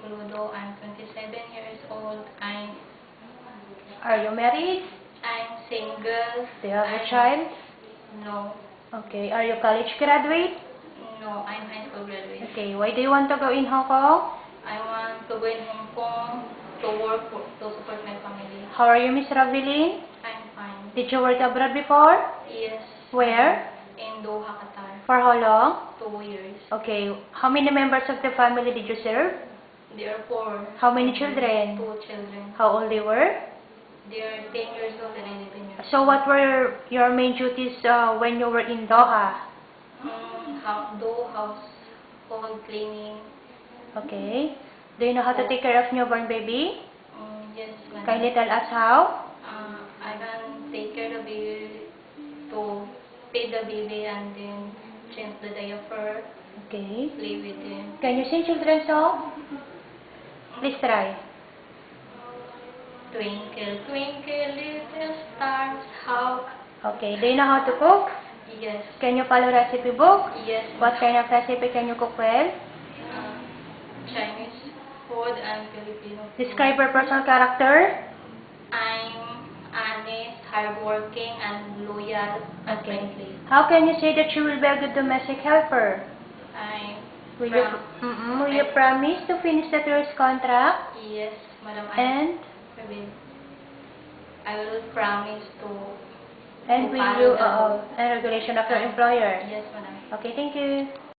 Coludo. I'm 27 years old. Are you married? I'm single. Do you have a child? No. Okay. Are you college graduate? No, I'm high school graduate. Okay. Why do you want to go in Hong Kong? I want to go in Hong Kong to work to support my family. How are you, Miss Raveline? I'm fine. Did you work abroad before? Yes. Where? In Doha, Qatar. For how long? 2 years. Okay. How many members of the family did you serve? They are 4. How many children? 2 children. How old they were? They are 10 years old and 11 years So what were your main duties when you were in Doha? Household cleaning. Okay. Do you know how to take care of newborn baby? Yes, madam. Kindly tell us how. I can take care of the baby to feed the baby and then change the diaper, Okay. play with him. Can you sing children's song? Please try. Twinkle, twinkle, little stars, how... Okay. Do you know how to cook? Yes. Can you follow recipe book? Yes. What kind of recipe can you cook well? Chinese food and Filipino food. Describe your personal character. I'm honest, hardworking, and loyal and Okay. friendly. How can you say that you will be a good domestic helper? Will you promise to finish the 2 years contract? Yes, madam. And I will promise to will follow you the and regulation of your employer? Yes, madam. Okay, thank you.